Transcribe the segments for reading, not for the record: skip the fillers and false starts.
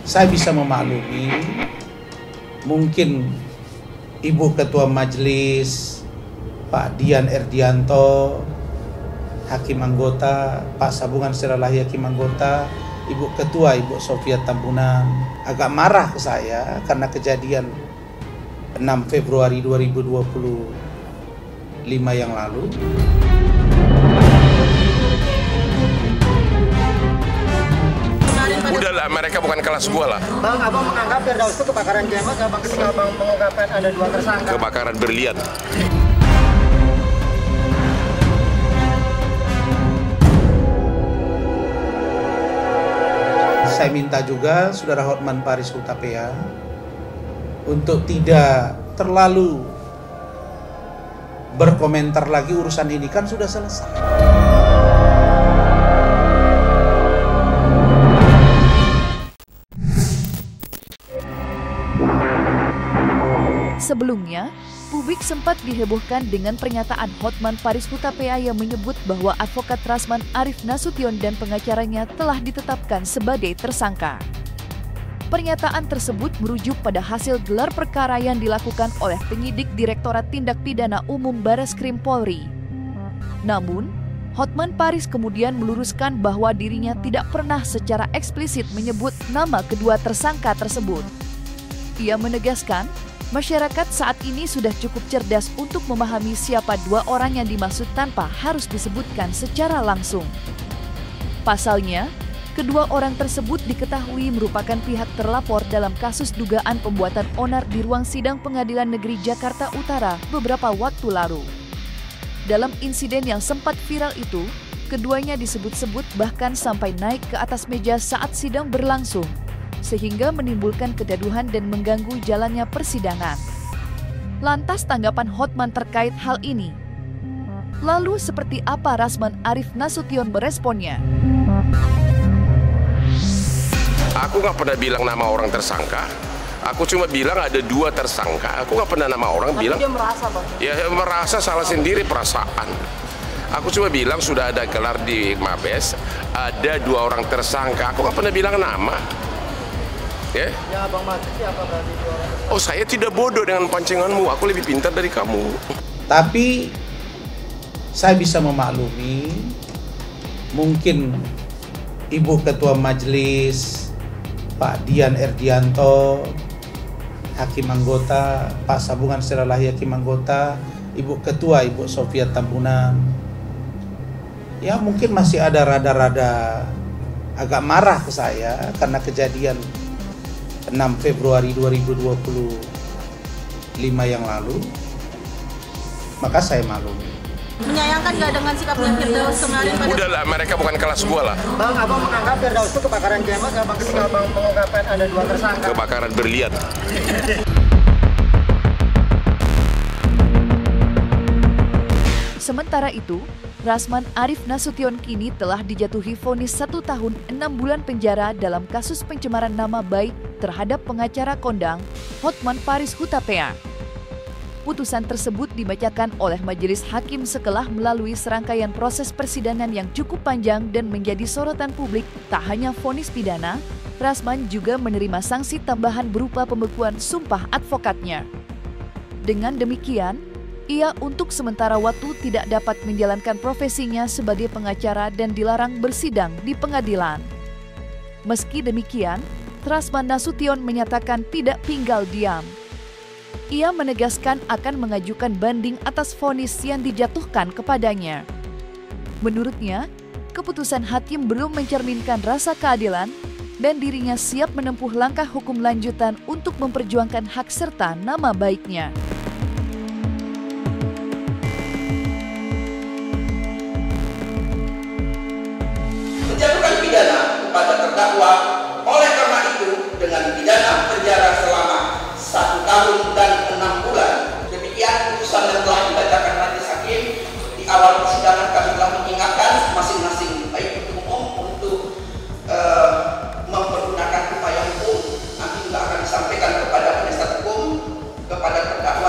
Saya bisa memaklumi, mungkin Ibu Ketua Majelis, Pak Dian Erdianto, Hakim Anggota, Pak Sabungan Siralahi Hakim Anggota, Ibu Ketua, Ibu Sofia Tambunan, agak marah ke saya karena kejadian 6 Februari 2025 yang lalu. Udahlah, mereka bukan kelas gua lah. Bang, abang menganggap Firdaus itu kebakaran Kemas, abang ketika abang mengungkapkan ada 2 tersangka. Kebakaran berlian. Saya minta juga Saudara Hotman Paris Hutapea untuk tidak terlalu berkomentar lagi, urusan ini kan sudah selesai. Sebelumnya, publik sempat dihebohkan dengan pernyataan Hotman Paris Hutapea yang menyebut bahwa advokat Rasman Arief Nasution dan pengacaranya telah ditetapkan sebagai tersangka. Pernyataan tersebut merujuk pada hasil gelar perkara yang dilakukan oleh penyidik Direktorat Tindak Pidana Umum Bareskrim Polri. Namun, Hotman Paris kemudian meluruskan bahwa dirinya tidak pernah secara eksplisit menyebut nama kedua tersangka tersebut. Ia menegaskan, masyarakat saat ini sudah cukup cerdas untuk memahami siapa 2 orang yang dimaksud tanpa harus disebutkan secara langsung. Pasalnya, kedua orang tersebut diketahui merupakan pihak terlapor dalam kasus dugaan pembuatan onar di ruang sidang Pengadilan Negeri Jakarta Utara beberapa waktu lalu. Dalam insiden yang sempat viral itu, keduanya disebut-sebut bahkan sampai naik ke atas meja saat sidang berlangsung, sehingga menimbulkan kegaduhan dan mengganggu jalannya persidangan. Lantas tanggapan Hotman terkait hal ini? Lalu seperti apa Rasman Arief Nasution beresponnya? Aku nggak pernah bilang nama orang tersangka. Aku cuma bilang ada 2 tersangka. Aku nggak pernah nama orang bilang. Dia merasa, Bang. Ya merasa salah sendiri, perasaan. Aku cuma bilang sudah ada gelar di Mabes, ada 2 orang tersangka. Aku nggak pernah bilang nama. Ya? Ya, Bang Maksud siapa berarti 2 orang? Oh, saya tidak bodoh dengan pancinganmu. Aku lebih pintar dari kamu. Tapi saya bisa memaklumi, mungkin Ibu Ketua Majelis, Pak Dian Erdianto, Hakim Anggota, Pak Sabungan Siralahi Hakim Anggota, Ibu Ketua, Ibu Sofia Tambunan, ya mungkin masih ada rada-rada agak marah ke saya karena kejadian 6 Februari 2025 yang lalu, maka saya maklumi. Menyayangkan nggak dengan sikapnya Firdaus kemarin pada... Udahlah, mereka bukan kelas gua lah. Bang, abang menganggap Firdaus itu kebakaran Kemas, abang ketika abang mengungkapkan ada 2 tersangka. Kebakaran berlian. Sementara itu, Rasman Arief Nasution kini telah dijatuhi vonis 1 tahun 6 bulan penjara dalam kasus pencemaran nama baik terhadap pengacara kondang Hotman Paris Hutapea. Putusan tersebut dibacakan oleh Majelis Hakim setelah melalui serangkaian proses persidangan yang cukup panjang dan menjadi sorotan publik. Tak hanya vonis pidana, Rasman juga menerima sanksi tambahan berupa pembekuan sumpah advokatnya. Dengan demikian, ia untuk sementara waktu tidak dapat menjalankan profesinya sebagai pengacara dan dilarang bersidang di pengadilan. Meski demikian, Rasman Nasution menyatakan tidak tinggal diam. Ia menegaskan akan mengajukan banding atas vonis yang dijatuhkan kepadanya. Menurutnya, keputusan hakim belum mencerminkan rasa keadilan dan dirinya siap menempuh langkah hukum lanjutan untuk memperjuangkan hak serta nama baiknya. Menjatuhkan pidana kepada terdakwa, oleh karena itu dengan pidana penjara selama 1 tahun dan 6 bulan. Demikian putusan yang telah dibacakan majelis hakim. Di awal persidangan kami telah mengingatkan masing-masing baik penuntut umum untuk mempergunakan upaya hukum. Nanti juga akan disampaikan kepada penasihat hukum, kepada terdakwa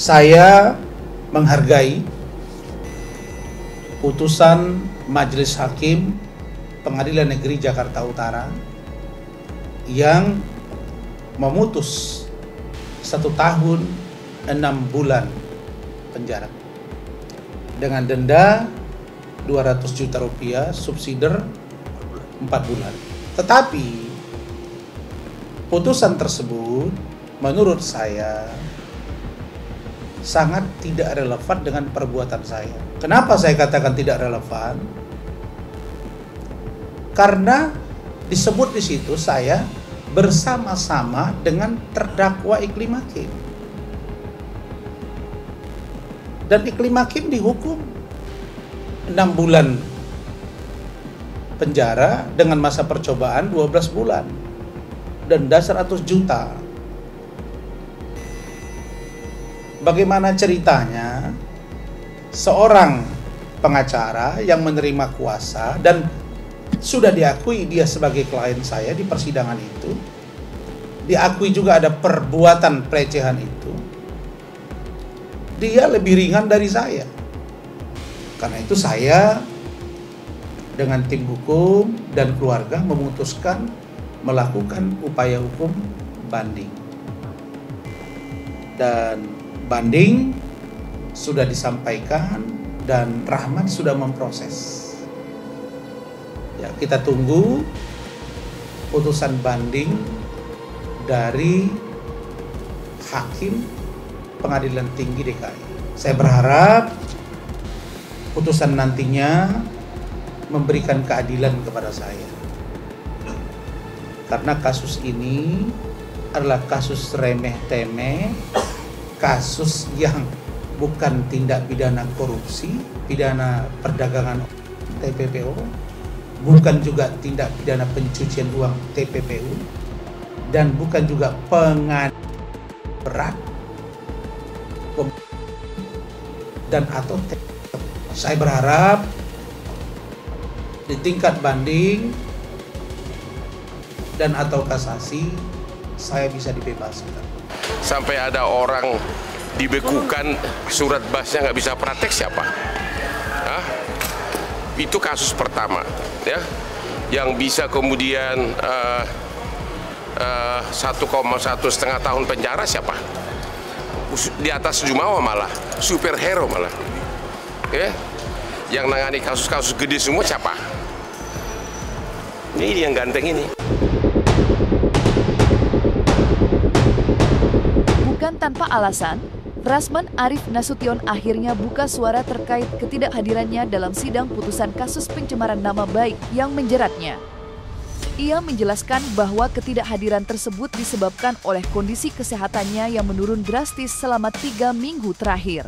Saya menghargai putusan Majelis Hakim Pengadilan Negeri Jakarta Utara yang memutus 1 tahun 6 bulan penjara dengan denda 200 juta rupiah, subsidiar 4 bulan. Tetapi putusan tersebut menurut saya sangat tidak relevan dengan perbuatan saya. Kenapa saya katakan tidak relevan? Karena disebut di situ saya bersama-sama dengan terdakwa Iklim Hakim. Dan Iklim Hakim dihukum 6 bulan penjara dengan masa percobaan 12 bulan. Denda 100 juta. Bagaimana ceritanya seorang pengacara yang menerima kuasa dan sudah diakui dia sebagai klien saya di persidangan itu, diakui juga ada perbuatan pelecehan itu, dia lebih ringan dari saya. Karena itu saya dengan tim hukum dan keluarga memutuskan melakukan upaya hukum banding. Dan banding sudah disampaikan dan Rahmat sudah memproses. Ya, kita tunggu putusan banding dari Hakim Pengadilan Tinggi DKI. Saya berharap putusan nantinya memberikan keadilan kepada saya. Karena kasus ini adalah kasus remeh-temeh, kasus yang bukan tindak pidana korupsi, pidana perdagangan TPPO, bukan juga tindak pidana pencucian uang TPPU, dan bukan juga penganiayaan berat dan atau saya berharap di tingkat banding dan atau kasasi saya bisa dibebaskan. Sampai ada orang dibekukan, surat basnya nggak bisa praktek, siapa? Hah? Itu kasus pertama, ya, yang bisa kemudian 1,5 tahun penjara siapa? Di atas Jumawa malah, superhero malah, ya, yang nangani kasus-kasus gede semua siapa? Ini yang ganteng ini. Bukan tanpa alasan, Rasman Arif Nasution akhirnya buka suara terkait ketidakhadirannya dalam sidang putusan kasus pencemaran nama baik yang menjeratnya. Ia menjelaskan bahwa ketidakhadiran tersebut disebabkan oleh kondisi kesehatannya yang menurun drastis selama 3 minggu terakhir.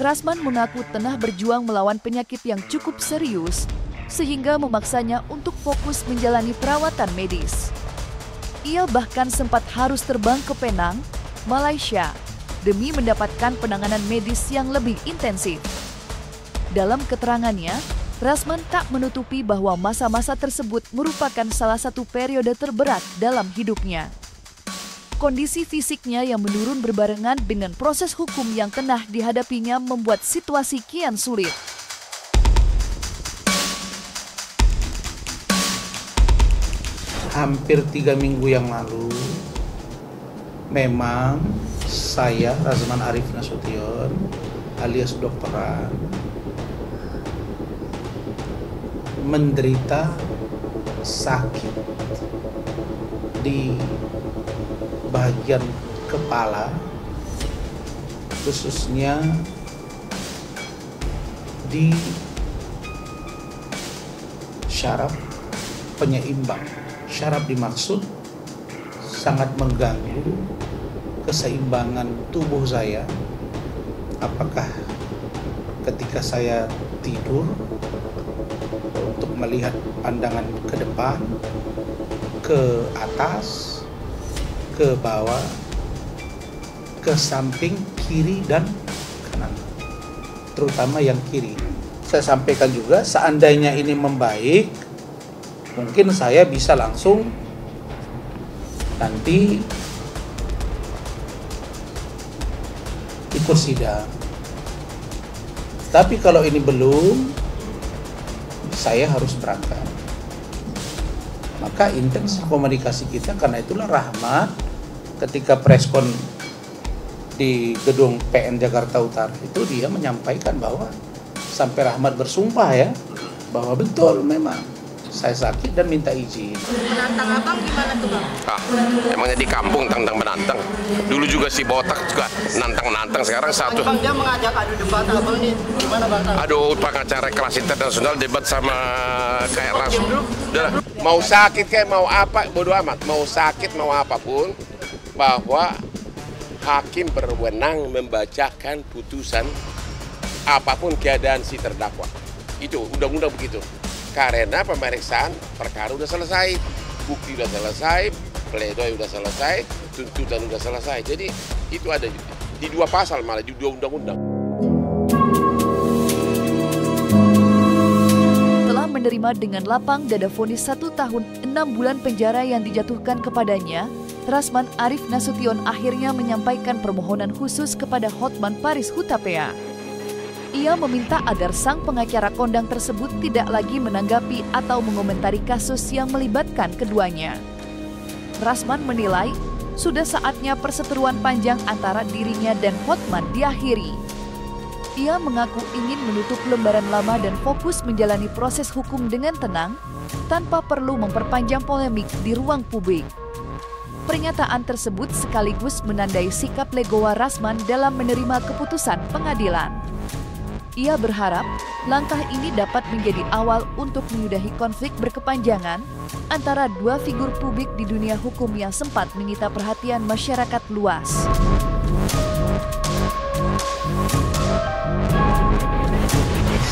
Rasman mengaku tengah berjuang melawan penyakit yang cukup serius, sehingga memaksanya untuk fokus menjalani perawatan medis. Ia bahkan sempat harus terbang ke Penang, Malaysia, demi mendapatkan penanganan medis yang lebih intensif. Dalam keterangannya, Rasman tak menutupi bahwa masa-masa tersebut merupakan salah satu periode terberat dalam hidupnya. Kondisi fisiknya yang menurun berbarengan dengan proses hukum yang tengah dihadapinya membuat situasi kian sulit. Hampir 3 minggu yang lalu, memang saya, Rasman Arif Nasution, alias Dr. Ran, menderita sakit di bagian kepala, khususnya di syaraf penyeimbang. Syaraf dimaksud sangat mengganggu keseimbangan tubuh saya. Apakah ketika saya tidur untuk melihat pandangan ke depan, ke atas, ke bawah, ke samping, kiri dan kanan, terutama yang kiri. Saya sampaikan juga, seandainya ini membaik, mungkin saya bisa langsung nanti ikut sidang. Tapi kalau ini belum, saya harus berangkat. Maka intens komunikasi kita, karena itulah Rahmat ketika preskon di gedung PN Jakarta Utara itu dia menyampaikan bahwa sampai Rahmat bersumpah ya, bahwa betul memang saya sakit dan minta izin. Menantang abang gimana tuh bang? Emangnya di kampung tantang menantang. Dulu juga si Botak juga nantang-nantang. Sekarang satu. Bang, dia mengajak adu debat abang nih. Gimana bang? Aduh, pengacara kelas internasional debat sama kayak langsung. Udah, mau sakit kayak mau apa, bodo amat. Mau sakit mau apapun, bahwa hakim berwenang membacakan putusan apapun keadaan si terdakwa. Itu undang-undang begitu. Karena pemeriksaan perkara udah selesai, bukti udah selesai, pledoi udah selesai, tuntutan udah selesai. Jadi itu ada di 2 pasal, malah di 2 undang-undang. Telah menerima dengan lapang dada vonis 1 tahun 6 bulan penjara yang dijatuhkan kepadanya, Trasman Arif Nasution akhirnya menyampaikan permohonan khusus kepada Hotman Paris Hutapea. Ia meminta agar sang pengacara kondang tersebut tidak lagi menanggapi atau mengomentari kasus yang melibatkan keduanya. Trasman menilai sudah saatnya perseteruan panjang antara dirinya dan Hotman diakhiri. Ia mengaku ingin menutup lembaran lama dan fokus menjalani proses hukum dengan tenang tanpa perlu memperpanjang polemik di ruang publik. Pernyataan tersebut sekaligus menandai sikap legowa Rasman dalam menerima keputusan pengadilan. Ia berharap langkah ini dapat menjadi awal untuk menyudahi konflik berkepanjangan antara 2 figur publik di dunia hukum yang sempat menyita perhatian masyarakat luas.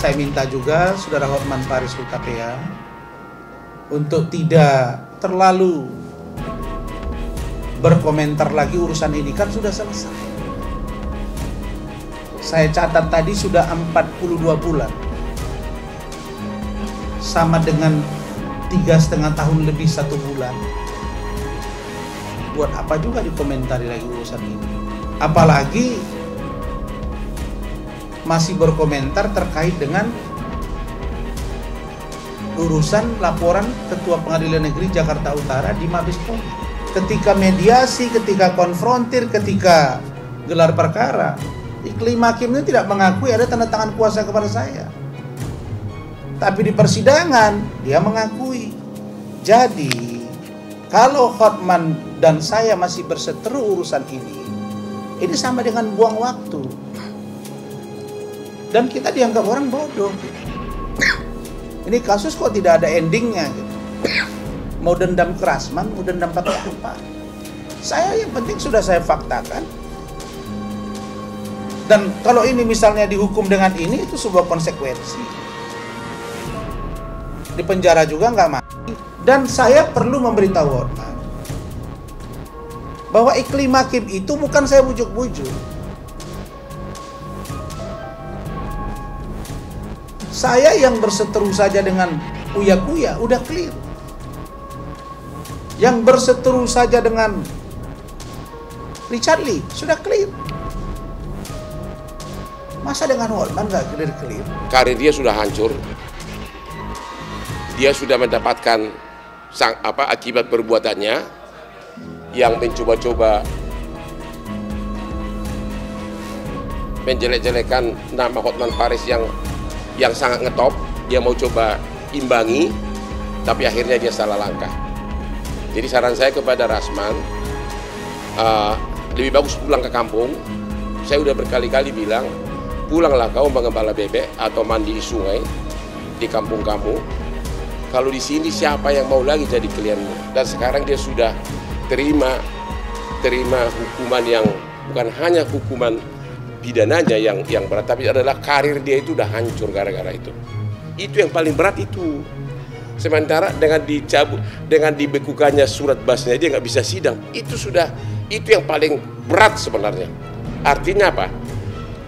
Saya minta juga Saudara Hotman Paris Hutapea untuk tidak terlalu berkomentar lagi, urusan ini kan sudah selesai. Saya catat tadi sudah 42 bulan. Sama dengan 3,5 tahun lebih 1 bulan. Buat apa juga dikomentari lagi urusan ini? Apalagi masih berkomentar terkait dengan urusan laporan Ketua Pengadilan Negeri Jakarta Utara di Mabes Polri. Ketika mediasi, ketika konfrontir, ketika gelar perkara, Iklim hakim ini tidak mengakui ada tanda tangan kuasa kepada saya. Tapi di persidangan dia mengakui. Jadi kalau Hotman dan saya masih berseteru urusan ini sama dengan buang waktu. Dan kita dianggap orang bodoh. Ini kasus kok tidak ada endingnya gitu. Mau dendam ke Rasman, mau dendam pakai apa? Saya yang penting sudah saya faktakan. Dan kalau ini misalnya dihukum dengan ini, itu sebuah konsekuensi. Di penjara juga nggak mati. Dan saya perlu memberitahu Hotman bahwa iklim hakim itu bukan saya bujuk-bujuk. Saya yang berseteru saja dengan Uya-Kuya udah clear. Yang berseteru saja dengan Richard Lee sudah clear. Masa dengan Hotman nggak clear? Karir dia sudah hancur. Dia sudah mendapatkan akibat perbuatannya yang mencoba-coba menjelek-jelekan nama Hotman Paris yang sangat ngetop. Dia mau coba imbangi, tapi akhirnya dia salah langkah. Jadi saran saya kepada Rasman, lebih bagus pulang ke kampung. Saya udah berkali-kali bilang, pulanglah kau mengembala bebek atau mandi di sungai di kampung kamu. Kalau di sini siapa yang mau lagi jadi klienmu? Dan sekarang dia sudah terima hukuman yang bukan hanya hukuman pidananya yang berat, tapi adalah karir dia itu udah hancur gara-gara itu. Itu yang paling berat itu. Sementara dengan dibekukannya surat basnya dia nggak bisa sidang. Itu yang paling berat sebenarnya. Artinya apa?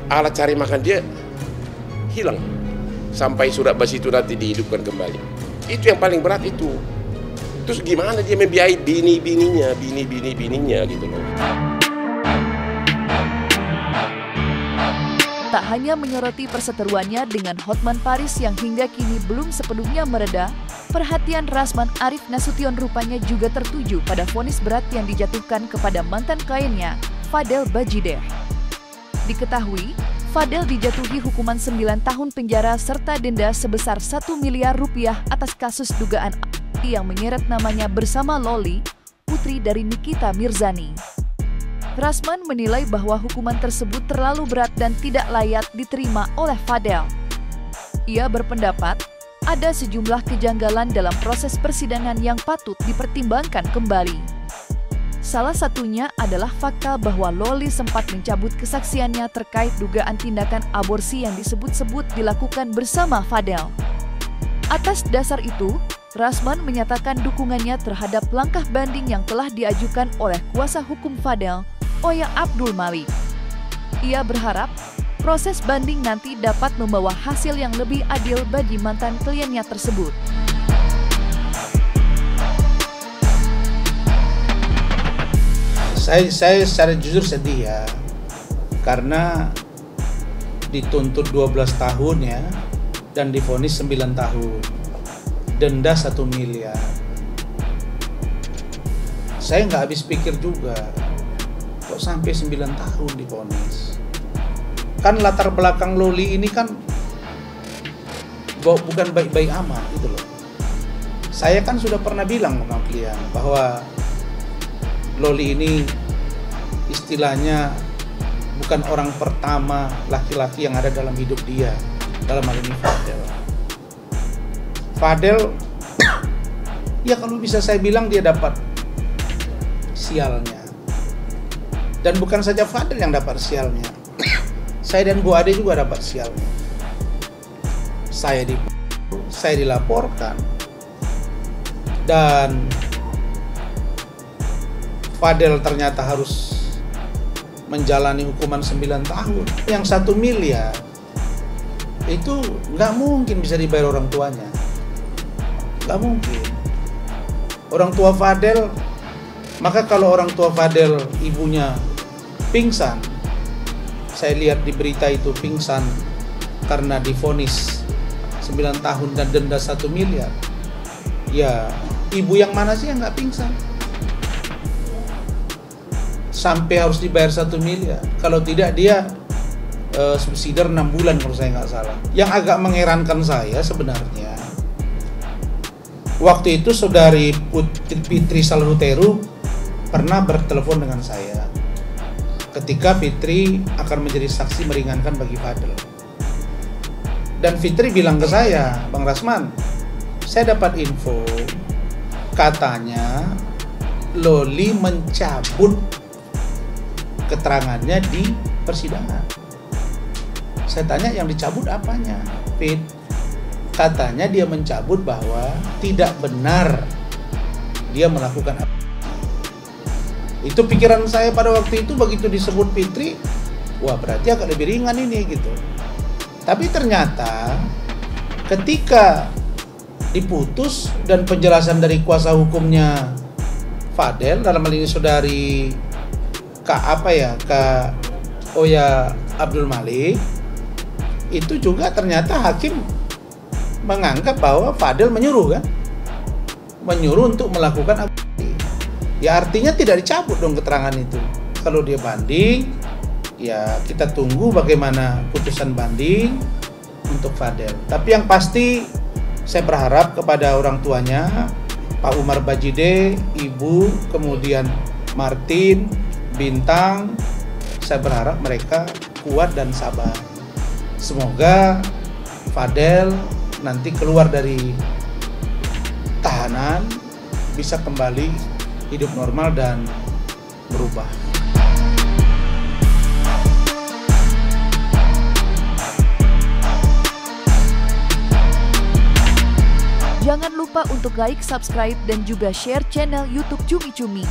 Alat cari makan dia hilang sampai surat bas itu nanti dihidupkan kembali. Itu yang paling berat itu. Terus gimana dia membiayai bini-bininya gitu loh. Tak hanya menyoroti perseteruannya dengan Hotman Paris yang hingga kini belum sepenuhnya mereda, perhatian Rasman Arif Nasution rupanya juga tertuju pada vonis berat yang dijatuhkan kepada mantan kliennya, Fadel Bajideh. Diketahui, Fadel dijatuhi hukuman 9 tahun penjara serta denda sebesar 1 miliar rupiah atas kasus dugaan yang menyeret namanya bersama Loli, putri dari Nikita Mirzani. Rasman menilai bahwa hukuman tersebut terlalu berat dan tidak layak diterima oleh Fadel. Ia berpendapat ada sejumlah kejanggalan dalam proses persidangan yang patut dipertimbangkan kembali. Salah satunya adalah fakta bahwa Loli sempat mencabut kesaksiannya terkait dugaan tindakan aborsi yang disebut-sebut dilakukan bersama Fadel. Atas dasar itu, Rasman menyatakan dukungannya terhadap langkah banding yang telah diajukan oleh kuasa hukum Fadel, Oya Abdul Malik. Ia berharap proses banding nanti dapat membawa hasil yang lebih adil bagi mantan kliennya tersebut. Saya secara jujur sedih ya, karena dituntut 12 tahun ya, dan divonis 9 tahun, denda 1 miliar. Saya nggak habis pikir juga, kok sampai 9 tahun divonis. Kan latar belakang Loli ini kan bukan baik-baik amat gitu loh. Saya kan sudah pernah bilang sama kalian bahwa Loli ini istilahnya bukan orang pertama laki-laki yang ada dalam hidup dia, dalam hal ini Fadel. Fadel ya kalau bisa saya bilang dia dapat sialnya. Dan bukan saja Fadel yang dapat sialnya, saya dan Bu Ade juga dapat sialnya. Saya dilaporkan, dan Fadel ternyata harus menjalani hukuman 9 tahun. Yang 1 miliar itu nggak mungkin bisa dibayar orang tuanya, nggak mungkin. Orang tua Fadel, maka kalau orang tua Fadel ibunya pingsan, saya lihat di berita itu pingsan karena divonis 9 tahun dan denda 1 miliar. Ya, ibu yang mana sih yang nggak pingsan? Sampai harus dibayar 1 miliar. Kalau tidak dia subsidi 6 bulan kalau saya nggak salah. Yang agak mengherankan saya sebenarnya, waktu itu saudari Fitri Salhuteru pernah bertelepon dengan saya ketika Fitri akan menjadi saksi meringankan bagi Fadel. Dan Fitri bilang ke saya, Bang Rasman, saya dapat info katanya Loli mencabut keterangannya di persidangan. Saya tanya yang dicabut apanya, Fit? Katanya dia mencabut bahwa tidak benar dia melakukan apa. Itu pikiran saya pada waktu itu, begitu disebut Fitri, wah berarti agak lebih ringan ini gitu. Tapi ternyata ketika diputus dan penjelasan dari kuasa hukumnya Fadel, dalam hal ini saudari Kak Oya Abdul Malik, itu juga ternyata hakim menganggap bahwa Fadel menyuruh untuk melakukan aborsi. Ya artinya tidak dicabut dong keterangan itu. Kalau dia banding, ya kita tunggu bagaimana putusan banding untuk Fadel. Tapi yang pasti saya berharap kepada orang tuanya, Pak Umar Bajideh, Ibu, kemudian Martin, Bintang, saya berharap mereka kuat dan sabar. Semoga Fadel nanti keluar dari tahanan bisa kembali hidup normal dan berubah. Jangan lupa untuk like, subscribe, dan juga share channel YouTube Cumi Cumi.